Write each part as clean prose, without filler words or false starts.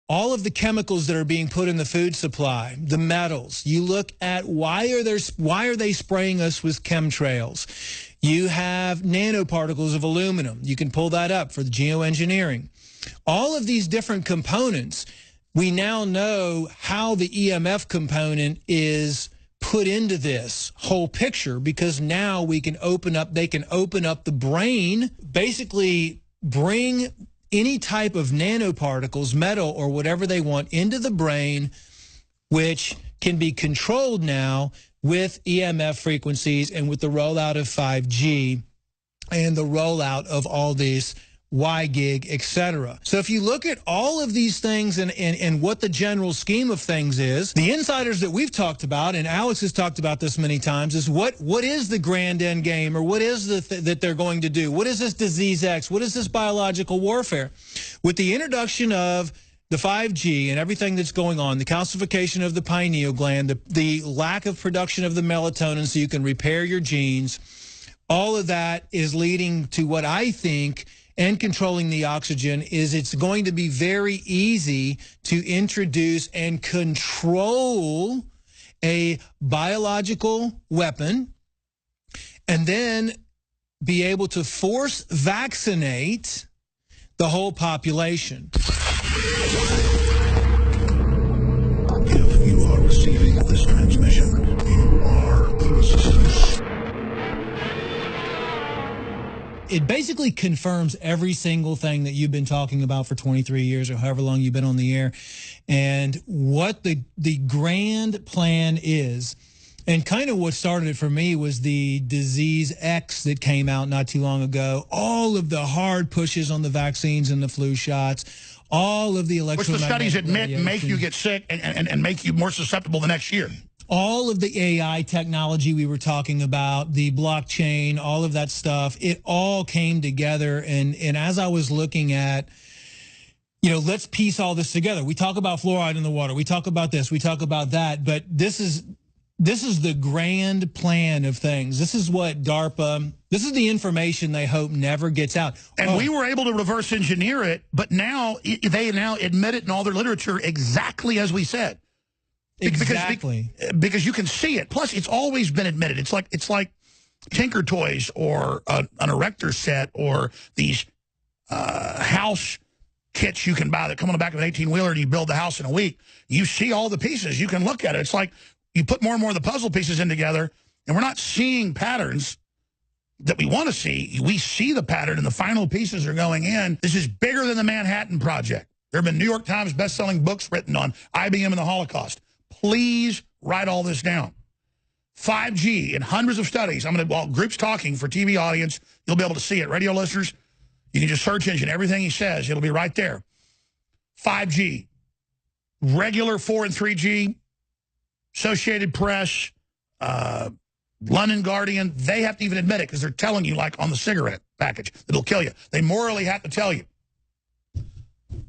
all of the chemicals that are being put in the food supply, the metals. You look at why are they spraying us with chemtrails? You have nanoparticles of aluminum. You can pull that up for the geoengineering. All of these different components, we now know how the EMF component is put into this whole picture, because now they can open up the brain, basically bring any type of nanoparticles, metal or whatever they want, into the brain, which can be controlled now with EMF frequencies and with the rollout of 5G and the rollout of all these Y-gig, etc. So if you look at all of these things and what the general scheme of things is, the insiders that we've talked about, and Alex has talked about this many times, is what is the grand end game, or what is that they're going to do? What is this disease X? What is this biological warfare? With the introduction of the 5G and everything that's going on, the calcification of the pineal gland, the lack of production of the melatonin so you can repair your genes, all of that is leading to what I think, and controlling the oxygen, is it's going to be very easy to introduce and control a biological weapon and then be able to force vaccinate the whole population. If you are receiving this transmission, you are the resistance. It basically confirms every single thing that you've been talking about for 23 years or however long you've been on the air, and what the grand plan is. And kind of what started it for me was the disease X that came out not too long ago. All of the hard pushes on the vaccines and the flu shots, all of the electromagnetic which the studies admit radiation, make you get sick and make you more susceptible the next year. all of the AI technology we were talking about, the blockchain, all of that stuff, it all came together. And as I was looking at, you know, let's piece all this together. We talk about fluoride in the water. We talk about this. We talk about that. But this is the grand plan of things. This is what DARPA, this is the information they hope never gets out. And we were able to reverse engineer it, but now they now admit it in all their literature exactly as we said. Exactly. Because you can see it. Plus, it's always been admitted. It's like Tinker Toys or an erector set or these house kits you can buy that come on the back of an 18-wheeler and you build the house in a week. You see all the pieces. You can look at it. It's like you put more and more of the puzzle pieces in together, and we're not seeing patterns that we want to see. We see the pattern, and the final pieces are going in. This is bigger than the Manhattan Project. There have been New York Times best-selling books written on IBM and the Holocaust. Please write all this down. 5G and hundreds of studies. While Group's talking for TV audience, you'll be able to see it. Radio listeners, you can just search engine everything he says. It'll be right there. 5G, regular 4 and 3G, Associated Press, London Guardian, they have to even admit it because they're telling you, like on the cigarette package, it'll kill you. They morally have to tell you.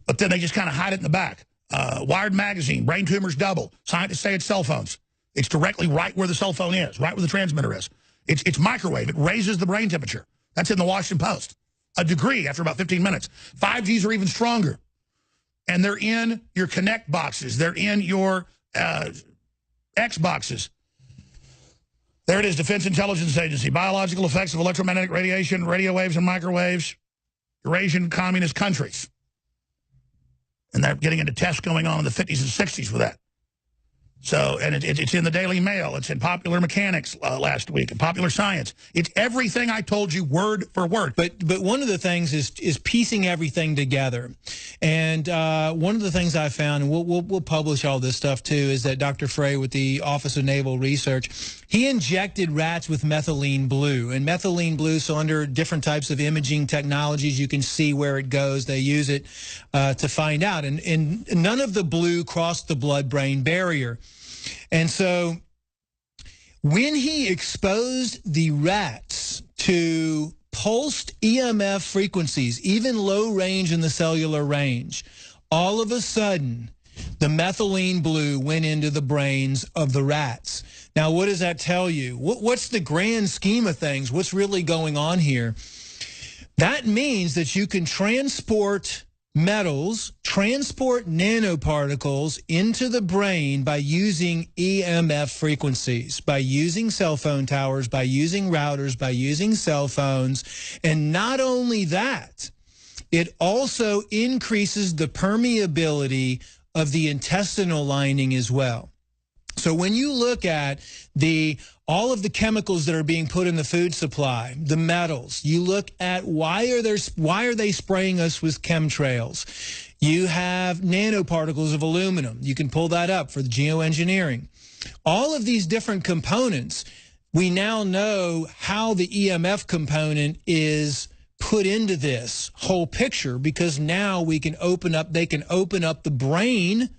But then they just kind of hide it in the back. Wired magazine, brain tumors double. Scientists say it's cell phones. It's directly right where the cell phone is, right where the transmitter is. It's microwave. It raises the brain temperature. That's in the Washington Post. A degree after about 15 minutes. 5Gs are even stronger. And they're in your Connect boxes. They're in your X boxes. There it is, Defense Intelligence Agency. Biological effects of electromagnetic radiation, radio waves and microwaves. Eurasian communist countries. And they're getting into tests going on in the 50s and 60s with that. So, and it's in the Daily Mail. It's in Popular Mechanics last week, and Popular Science. It's everything I told you word for word. But one of the things is piecing everything together. And one of the things I found, and we'll publish all this stuff too, is that Dr. Frey with the Office of Naval Research, he injected rats with methylene blue. And methylene blue, so under different types of imaging technologies, you can see where it goes. They use it to find out. And none of the blue crossed the blood-brain barrier. And so when he exposed the rats to pulsed EMF frequencies, even low range in the cellular range, all of a sudden the methylene blue went into the brains of the rats. Now, what does that tell you? What's the grand scheme of things? What's really going on here? That means that you can transport metals transport nanoparticles into the brain by using EMF frequencies, by using cell phone towers, by using routers, by using cell phones. And not only that, it also increases the permeability of the intestinal lining as well. So when you look at all of the chemicals that are being put in the food supply, the metals, you look at why are they spraying us with chemtrails? You have nanoparticles of aluminum. You can pull that up for the geoengineering. All of these different components, we now know how the EMF component is put into this whole picture, because now they can open up the brain,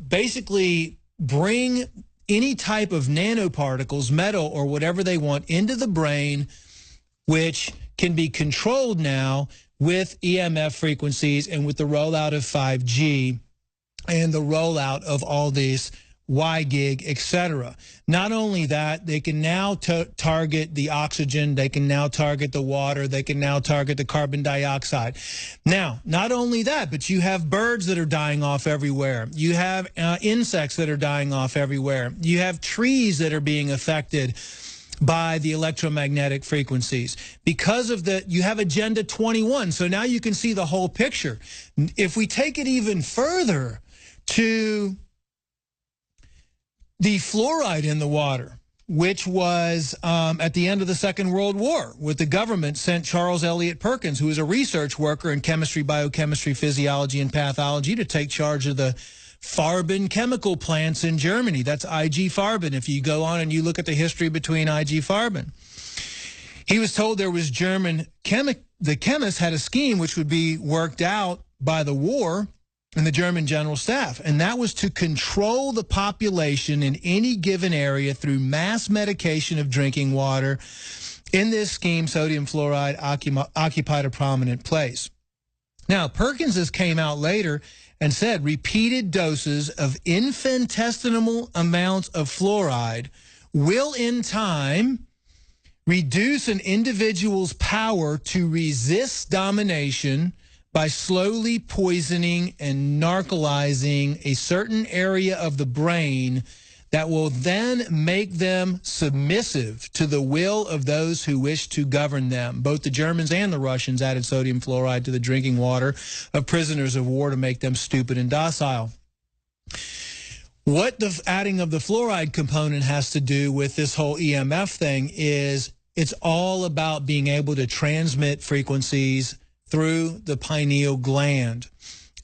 basically bring any type of nanoparticles, metal or whatever they want, into the brain, which can be controlled now with EMF frequencies and with the rollout of 5G and the rollout of all these Y-gig, etc. Not only that, they can now target the oxygen, they can now target the water, they can now target the carbon dioxide. Now, not only that, but you have birds that are dying off everywhere. You have insects that are dying off everywhere. You have trees that are being affected by the electromagnetic frequencies. Because of you have Agenda 21, so now you can see the whole picture. If we take it even further to the fluoride in the water, which was at the end of the Second World War, with the government sent Charles Eliot Perkins, who was a research worker in chemistry, biochemistry, physiology, and pathology, to take charge of the Farben chemical plants in Germany. That's IG Farben. If you go on and you look at the history between IG Farben, he was told there was the chemists had a scheme which would be worked out by the war and the German general staff, and that was to control the population in any given area through mass medication of drinking water. In this scheme, sodium fluoride occupied a prominent place. Now, Perkins came out later and said repeated doses of infinitesimal amounts of fluoride will, in time, reduce an individual's power to resist domination by slowly poisoning and narcotizing a certain area of the brain that will then make them submissive to the will of those who wish to govern them. Both the Germans and the Russians added sodium fluoride to the drinking water of prisoners of war to make them stupid and docile. What the adding of the fluoride component has to do with this whole EMF thing is it's all about being able to transmit frequencies through the pineal gland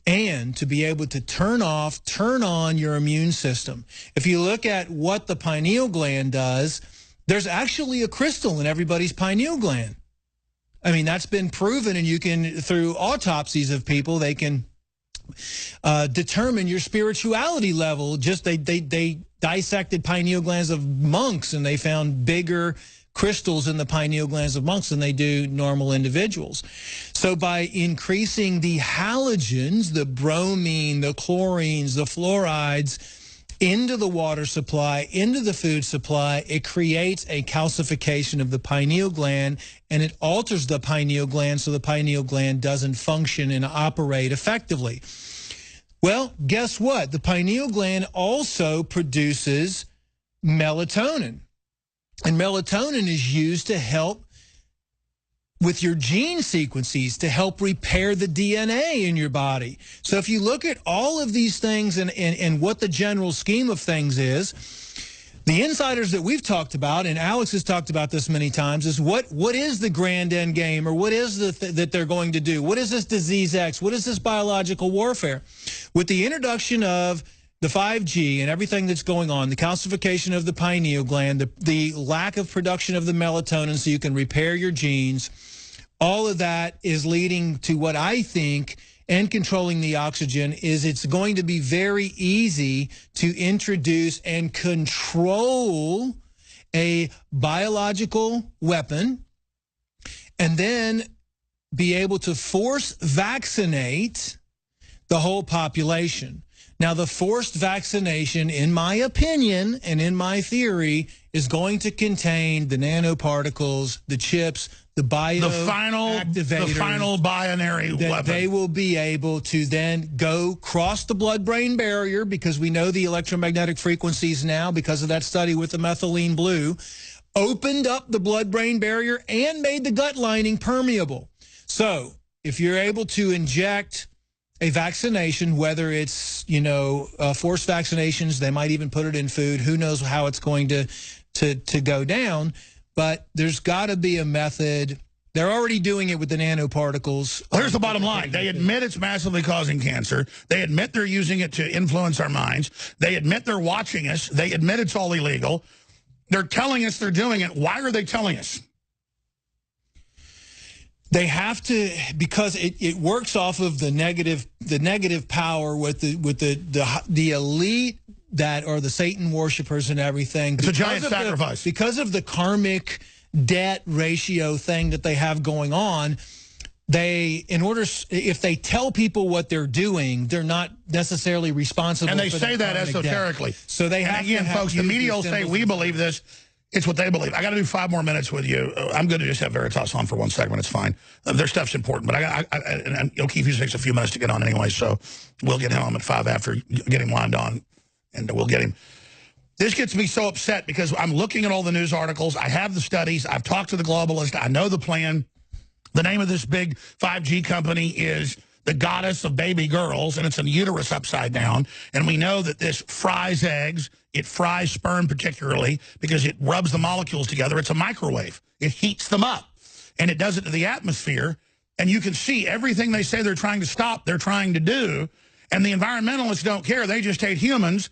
and to be able to turn on your immune system. If you look at what the pineal gland does, there's actually a crystal in everybody's pineal gland. I mean, that's been proven, and you can, through autopsies of people, they can determine your spirituality level. Just they dissected pineal glands of monks, and they found bigger crystals in the pineal glands of monks than they do normal individuals. So by increasing the halogens, the bromine, the chlorines, the fluorides into the water supply, into the food supply, it creates a calcification of the pineal gland, and it alters the pineal gland so the pineal gland doesn't function and operate effectively. Well, guess what? The pineal gland also produces melatonin. And melatonin is used to help with your gene sequences, to help repair the DNA in your body. So if you look at all of these things and what the general scheme of things is, the insiders that we've talked about, and Alex has talked about this many times, is what is the grand end game, or what is that they're going to do? What is this disease X? What is this biological warfare? With the introduction of the 5G and everything that's going on, the calcification of the pineal gland, the lack of production of the melatonin so you can repair your genes, all of that is leading to what I think, and controlling the oxygen, is it's going to be very easy to introduce and control a biological weapon and then be able to force vaccinate the whole population. Now, the forced vaccination, in my opinion and in my theory, is going to contain the nanoparticles, the chips, the final binary weapon. They will be able to then go cross the blood-brain barrier, because we know the electromagnetic frequencies now, because of that study with the methylene blue, opened up the blood-brain barrier and made the gut lining permeable. So if you're able to inject a vaccination, whether it's, forced vaccinations, they might even put it in food. Who knows how it's going to go down, but there's got to be a method. They're already doing it with the nanoparticles. Well, here's the bottom line. They admit it's massively causing cancer. They admit they're using it to influence our minds. They admit they're watching us. They admit it's all illegal. They're telling us they're doing it. Why are they telling us? They have to, because it works off of the negative power with the elite that are the Satan worshipers and everything. It's a giant sacrifice. Because of the karmic debt ratio thing that they have going on, if they tell people what they're doing, they're not necessarily responsible. And they for say that esoterically. debt. So they have, and again, folks, the media will say we believe this. It's what they believe. I got to do 5 more minutes with you. I'm going to just have Veritas on for 1 segment. It's fine. Their stuff's important, but and O'Keefe usually takes a few minutes to get on anyway, so we'll get him on at 5 after getting lined on, and we'll get him. This gets me so upset because I'm looking at all the news articles. I have the studies. I've talked to the Globalist. I know the plan. The name of this big 5G company is the goddess of baby girls, and it's a uterus upside down. And we know that this fries eggs. It fries sperm particularly because it rubs the molecules together. It's a microwave. It heats them up, and it does it to the atmosphere. And you can see everything they say they're trying to stop, they're trying to do. And the environmentalists don't care. They just hate humans.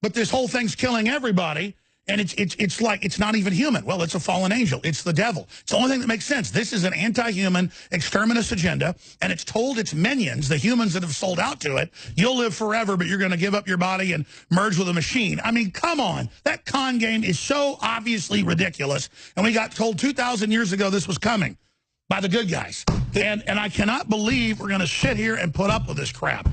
But this whole thing's killing everybody. And it's like it's not even human. Well, it's a fallen angel. It's the devil. It's the only thing that makes sense. This is an anti-human exterminist agenda, and it's told its minions, the humans that have sold out to it, you'll live forever, but you're going to give up your body and merge with a machine. I mean, come on. That con game is so obviously ridiculous, and we got told 2,000 years ago this was coming by the good guys. And I cannot believe we're going to sit here and put up with this crap.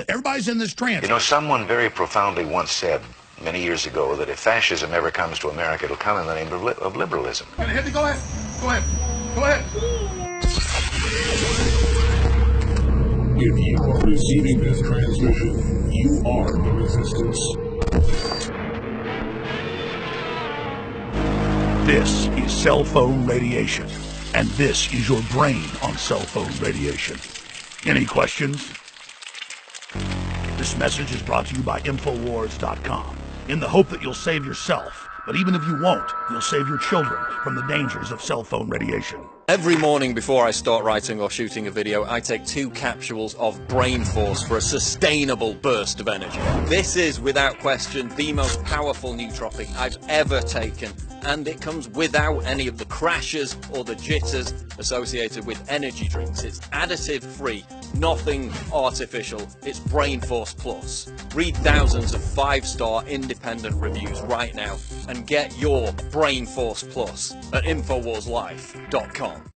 Everybody's in this trance. You know, someone very profoundly once said many years ago that if fascism ever comes to America, it'll come in the name of liberalism. Go ahead. Go ahead. Go ahead. If you are receiving this transmission, you are the resistance. This is cell phone radiation, and this is your brain on cell phone radiation. Any questions? This message is brought to you by Infowars.com. in the hope that you'll save yourself. But even if you won't, you'll save your children from the dangers of cell phone radiation. Every morning before I start writing or shooting a video, I take 2 capsules of Brain Force for a sustainable burst of energy. This is, without question, the most powerful nootropic I've ever taken, and it comes without any of the crashes or the jitters associated with energy drinks. It's additive free, nothing artificial. It's Brain Force Plus. Read thousands of 5-star independent reviews right now and get your Brain Force Plus at InfoWarsLife.com.